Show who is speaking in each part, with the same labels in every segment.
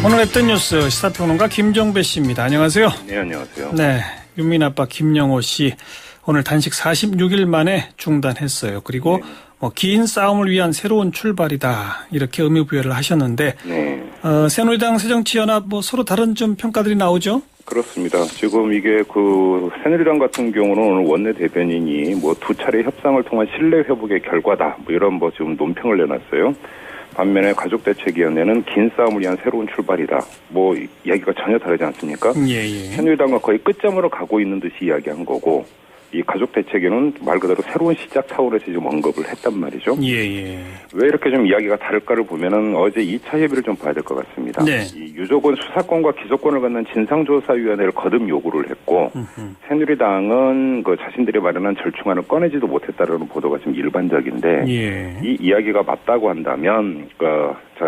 Speaker 1: 오늘 했던 뉴스 시사평론가 김종배 씨입니다. 안녕하세요.
Speaker 2: 네, 안녕하세요.
Speaker 1: 네, 윤민 아빠 김영호 씨 오늘 단식 46일 만에 중단했어요. 그리고 긴 싸움을 위한 새로운 출발이다 이렇게 의미부여를 하셨는데 새누리당 새정치연합 서로 다른 좀 평가들이 나오죠?
Speaker 2: 그렇습니다. 지금 이게 새누리당 같은 경우는 오늘 원내 대변인이 두 차례 협상을 통한 신뢰 회복의 결과다 이런 지금 논평을 내놨어요. 반면에 가족대책위원회는 긴 싸움을 위한 새로운 출발이다. 이야기가 전혀 다르지 않습니까?
Speaker 1: 예.
Speaker 2: 새누리당과 거의 끝점으로 가고 있는 듯이 이야기한 거고, 이 가족대책위는 말 그대로 새로운 시작 차원에서 지금 언급을 했단 말이죠.
Speaker 1: 예.
Speaker 2: 왜 이렇게 좀 이야기가 다를까를 보면은 어제 2차 협의를 좀 봐야 될 것 같습니다.
Speaker 1: 네.
Speaker 2: 이 유족은 수사권과 기소권을 갖는 진상조사위원회를 거듭 요구를 했고, 새누리당은 자신들이 마련한 절충안을 꺼내지도 못했다라는 보도가 지금 일반적인데, 이 이야기가 맞다고 한다면,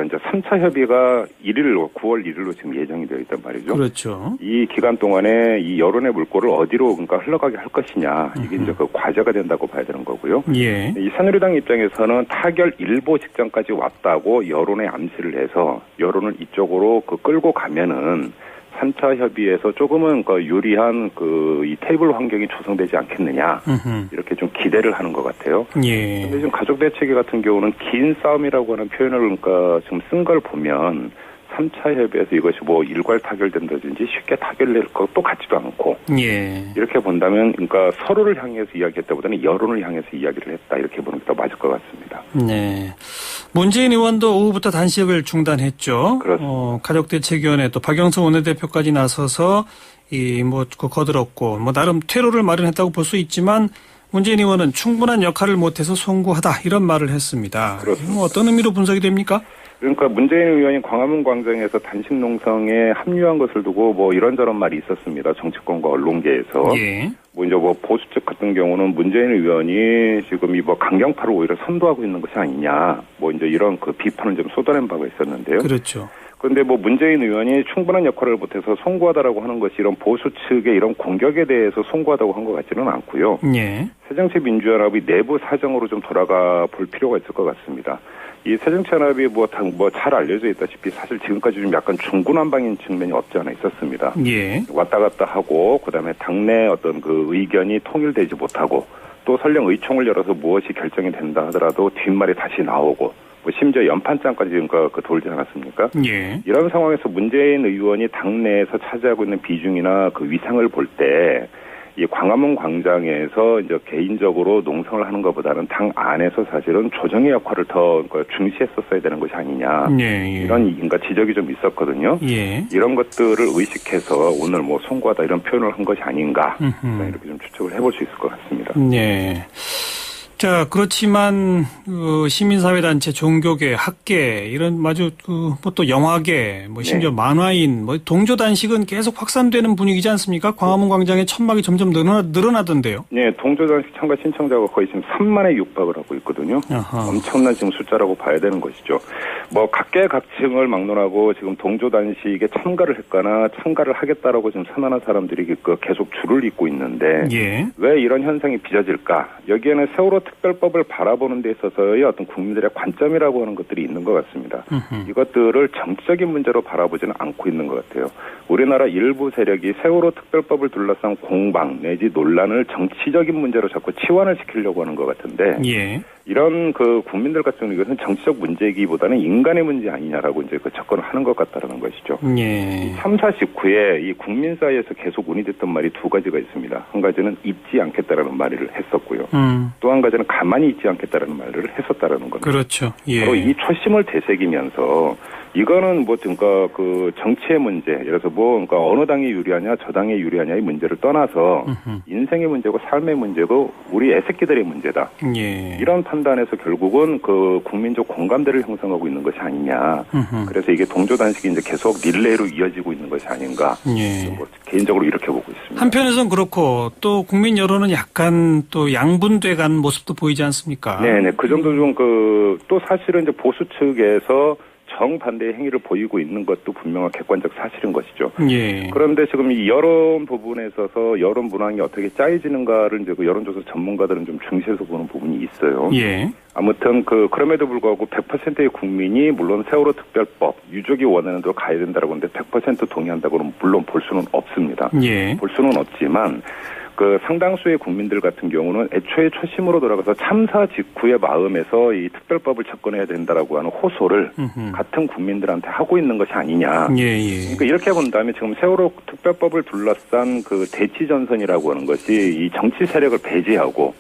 Speaker 2: 이제 3차 협의가 9월 1일로 지금 예정이 되어 있단 말이죠.
Speaker 1: 그렇죠.
Speaker 2: 이 기간 동안에 이 여론의 물꼬를 어디로 흘러가게 할 것이냐, 이게 이제 과제가 된다고 봐야 되는 거고요.
Speaker 1: 예.
Speaker 2: 이 새누리당 입장에서는 타결 일보 직전까지 왔다고 여론에 암시를 해서 여론을 이쪽으로 끌고 가면은 3차 협의에서 조금은 유리한 이 테이블 환경이 조성되지 않겠느냐 이렇게 좀 기대를 하는 것 같아요.
Speaker 1: 예.
Speaker 2: 근데 지금 가족대책위 같은 경우는 긴 싸움이라고 하는 표현을 지금 쓴 걸 보면 3차 협의에서 이것이 일괄 타결된다든지 쉽게 타결될 것도 같지도 않고 이렇게 본다면 서로를 향해서 이야기했다보다는 여론을 향해서 이야기를 했다 이렇게 보는 게 더 맞을 것 같습니다.
Speaker 1: 네. 문재인 의원도 오후부터 단식을 중단했죠.
Speaker 2: 그렇습니다.
Speaker 1: 가족대책위원회 또 박영선 원내대표까지 나서서 거들었고 나름 퇴로를 마련했다고 볼 수 있지만 문재인 의원은 충분한 역할을 못해서 송구하다 이런 말을 했습니다.
Speaker 2: 그렇습니다.
Speaker 1: 어떤 의미로 분석이 됩니까?
Speaker 2: 그러니까 문재인 의원이 광화문 광장에서 단식 농성에 합류한 것을 두고 이런저런 말이 있었습니다. 정치권과 언론계에서.
Speaker 1: 예.
Speaker 2: 이제 보수 측 같은 경우는 문재인 의원이 지금 강경파를 오히려 선도하고 있는 것이 아니냐. 이제 이런 비판을 좀 쏟아낸 바가 있었는데요.
Speaker 1: 그렇죠.
Speaker 2: 그런데 문재인 의원이 충분한 역할을 못해서 송구하다라고 하는 것이 이런 보수 측의 이런 공격에 대해서 송구하다고 한 것 같지는 않고요.
Speaker 1: 예.
Speaker 2: 새정치민주연합이 내부 사정으로 좀 돌아가 볼 필요가 있을 것 같습니다. 이 새정치연합이 잘 알려져 있다시피 사실 지금까지 좀 약간 중구난방인 측면이 없지 않아 있었습니다.
Speaker 1: 예.
Speaker 2: 왔다 갔다 하고 그다음에 당내 어떤 의견이 통일되지 못하고 또 설령 의총을 열어서 무엇이 결정이 된다 하더라도 뒷말이 다시 나오고 심지어 연판장까지 지금 돌지 않았습니까?
Speaker 1: 예.
Speaker 2: 이런 상황에서 문재인 의원이 당내에서 차지하고 있는 비중이나 위상을 볼 때 이 광화문 광장에서 이제 개인적으로 농성을 하는 것보다는 당 안에서 사실은 조정의 역할을 더 중시했었어야 되는 것이 아니냐.
Speaker 1: 예.
Speaker 2: 이런 지적이 좀 있었거든요.
Speaker 1: 예.
Speaker 2: 이런 것들을 의식해서 오늘 송구하다 이런 표현을 한 것이 아닌가. 이렇게 좀 추측을 해볼 수 있을 것 같습니다.
Speaker 1: 네. 자, 그렇지만 시민사회단체, 종교계, 학계 이런 또 영화계, 심지어 만화인, 동조 단식은 계속 확산되는 분위기지 않습니까? 광화문 광장에 천막이 점점 늘어나던데요.
Speaker 2: 네, 동조 단식 참가 신청자가 거의 지금 3만에 육박을 하고 있거든요.
Speaker 1: 아하.
Speaker 2: 엄청난 지금 숫자라고 봐야 되는 것이죠. 각계 각층을 막론하고 지금 동조 단식에 참가를 했거나 참가를 하겠다라고 지금 선언한 사람들이 계속 줄을 잇고 있는데 왜 이런 현상이 빚어질까? 여기에는 세월호 특별법을 바라보는 데 있어서의 어떤 국민들의 관점이라고 하는 것들이 있는 것 같습니다. 이것들을 정치적인 문제로 바라보지는 않고 있는 것 같아요. 우리나라 일부 세력이 세월호 특별법을 둘러싼 공방 내지 논란을 정치적인 문제로 자꾸 치환을 시키려고 하는 것 같은데 이런 국민들 같은 경우는 이것은 정치적 문제이기보다는 인간의 문제 아니냐라고 이제 접근을 하는 것 같다라는 것이죠. 이 3사 직후에 이 국민 사이에서 계속 논의됐던 말이 두 가지가 있습니다. 한 가지는 잊지 않겠다라는 말을 했었고요. 또 한 가지는 가만히 있지 않겠다라는 말을 했었다라는 겁니다.
Speaker 1: 그렇죠.
Speaker 2: 바로 이 초심을 되새기면서 이거는 정치의 문제, 예를 들어서 어느 당이 유리하냐, 저 당이 유리하냐의 문제를 떠나서 인생의 문제고 삶의 문제고 우리 애새끼들의 문제다. 이런 판단에서 결국은 국민적 공감대를 형성하고 있는 것이 아니냐. 그래서 이게 동조 단식이 이제 계속 릴레이로 이어지고 있는 것이 아닌가. 개인적으로 이렇게 보고 있습니다.
Speaker 1: 한편에서는 그렇고 또 국민 여론은 약간 또 양분돼간 모습도 보이지 않습니까?
Speaker 2: 네네. 그 정도 또 사실은 이제 보수 측에서 정반대의 행위를 보이고 있는 것도 분명한 객관적 사실인 것이죠.
Speaker 1: 예.
Speaker 2: 그런데 지금 이 여론 부분에 있어서 여론 문항이 어떻게 짜여지는가를 이제 그 여론조사 전문가들은 좀 중시해서 보는 부분이 있어요.
Speaker 1: 예.
Speaker 2: 아무튼 그럼에도 불구하고 100%의 국민이 물론 세월호 특별법 유족이 원하는 대로 가야 된다라고 하는데 100% 동의한다고는 물론 볼 수는 없습니다.
Speaker 1: 예.
Speaker 2: 볼 수는 없지만 그 상당수의 국민들 같은 경우는 애초에 초심으로 돌아가서 참사 직후의 마음에서 이 특별법을 접근해야 된다라고 하는 호소를 같은 국민들한테 하고 있는 것이 아니냐.
Speaker 1: 예, 예.
Speaker 2: 그러니까 이렇게 본다면 지금 세월호 특별법을 둘러싼 그 대치 전선이라고 하는 것이 이 정치 세력을 배제하고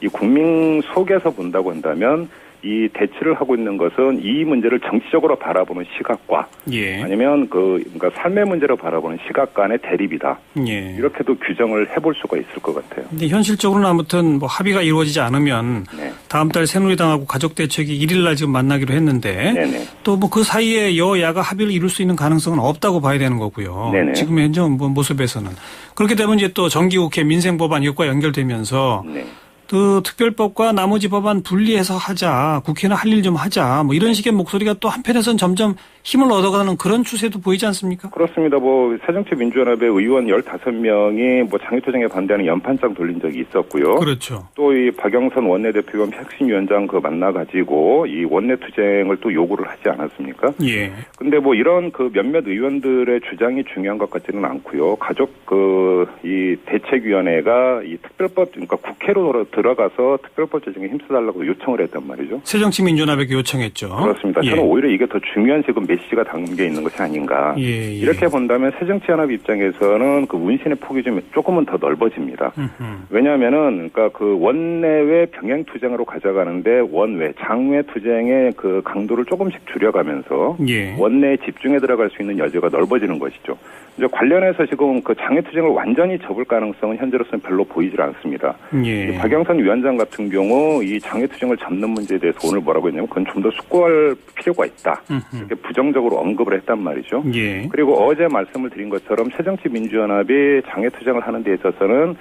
Speaker 2: 이 국민 속에서 본다고 한다면 이 대치를 하고 있는 것은 이 문제를 정치적으로 바라보는 시각과
Speaker 1: 예.
Speaker 2: 아니면 그러니까 삶의 문제로 바라보는 시각 간의 대립이다.
Speaker 1: 예.
Speaker 2: 이렇게도 규정을 해볼 수가 있을 것 같아요.
Speaker 1: 근데 현실적으로는 아무튼 뭐 합의가 이루어지지 않으면
Speaker 2: 네.
Speaker 1: 다음 달 새누리당하고 가족대책이 1일 날 지금 만나기로 했는데
Speaker 2: 네네.
Speaker 1: 또 뭐 그 사이에 여야가 합의를 이룰 수 있는 가능성은 없다고 봐야 되는 거고요.
Speaker 2: 네네.
Speaker 1: 지금 현재 뭐 모습에서는 그렇게 되면 이제 또 정기국회 민생법안 이것과 연결되면서
Speaker 2: 네.
Speaker 1: 그 특별법과 나머지 법안 분리해서 하자. 국회는 할 일 좀 하자. 뭐 이런 식의 목소리가 또 한편에서는 점점 힘을 얻어가는 그런 추세도 보이지 않습니까?
Speaker 2: 그렇습니다. 뭐 새정치민주연합의 의원 15명이 뭐 장애투쟁에 반대하는 연판장 돌린 적이 있었고요.
Speaker 1: 그렇죠.
Speaker 2: 또 이 박영선 원내대표와 혁신위원장 그 만나가지고 이 원내투쟁을 또 요구를 하지 않았습니까?
Speaker 1: 예.
Speaker 2: 근데 뭐 이런 그 몇몇 의원들의 주장이 중요한 것 같지는 않고요. 가족 이 대책위원회가 이 특별법 그러니까 국회로 들어가서 특별법 제정에 힘써달라고 요청을 했단 말이죠.
Speaker 1: 새정치민주연합에게 요청했죠.
Speaker 2: 그렇습니다.
Speaker 1: 예.
Speaker 2: 저는 오히려 이게 더 중요한 지금 메시지가 담겨 있는 것이 아닌가.
Speaker 1: 예, 예.
Speaker 2: 이렇게 본다면 새정치연합 입장에서는 그 운신의 폭이 좀 조금은 더 넓어집니다. 왜냐하면은 그러니까 그 원내외 병행 투쟁으로 가져가는데 원외 장외 투쟁의 그 강도를 조금씩 줄여가면서
Speaker 1: 예.
Speaker 2: 원내에 집중해 들어갈 수 있는 여지가 넓어지는 것이죠. 이제 관련해서 지금 그 장외 투쟁을 완전히 접을 가능성은 현재로서는 별로 보이질 않습니다.
Speaker 1: 예.
Speaker 2: 박영선 위원장 같은 경우 이 장외 투쟁을 접는 문제에 대해서 오늘 뭐라고 했냐면 그건 좀 더 숙고할 필요가 있다. 이렇게 부정적으로 언급을 했단 말이죠.
Speaker 1: 예.
Speaker 2: 그리고 어제 말씀을 드린 것처럼 새정치민주연합이 장외 투쟁을 하는 데 있어서는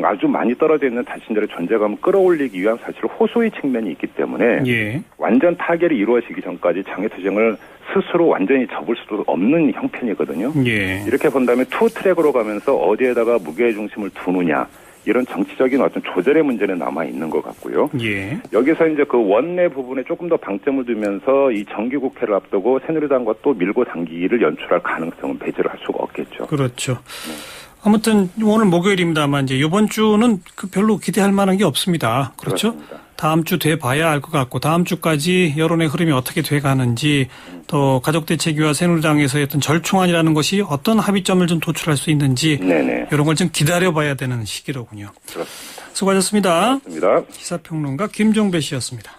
Speaker 2: 아주 많이 떨어져 있는 자신들의 존재감을 끌어올리기 위한 사실 호소의 측면이 있기 때문에
Speaker 1: 예.
Speaker 2: 완전 타결이 이루어지기 전까지 장외 투쟁을 스스로 완전히 접을 수도 없는 형편이거든요.
Speaker 1: 예.
Speaker 2: 이렇게 본다면 투 트랙으로 가면서 어디에다가 무게 중심을 두느냐 이런 정치적인 어떤 조절의 문제는 남아 있는 것 같고요.
Speaker 1: 예.
Speaker 2: 여기서 이제 그 원내 부분에 조금 더 방점을 두면서 이 정기국회를 앞두고 새누리당과 또 밀고 당기기를 연출할 가능성은 배제를 할 수가 없겠죠.
Speaker 1: 그렇죠. 아무튼 오늘 목요일입니다만 이제 이번 주는 그 별로 기대할 만한 게 없습니다. 그렇죠?
Speaker 2: 그렇습니다.
Speaker 1: 다음 주 돼 봐야 알 것 같고 다음 주까지 여론의 흐름이 어떻게 돼 가는지 또 가족대책위와 새누리당에서의 어떤 절충안이라는 것이 어떤 합의점을 좀 도출할 수 있는지
Speaker 2: 네네.
Speaker 1: 이런 걸 좀 기다려봐야 되는 시기로군요.
Speaker 2: 그렇습니다.
Speaker 1: 수고하셨습니다.
Speaker 2: 그렇습니다.
Speaker 1: 시사평론가 김종배 씨였습니다.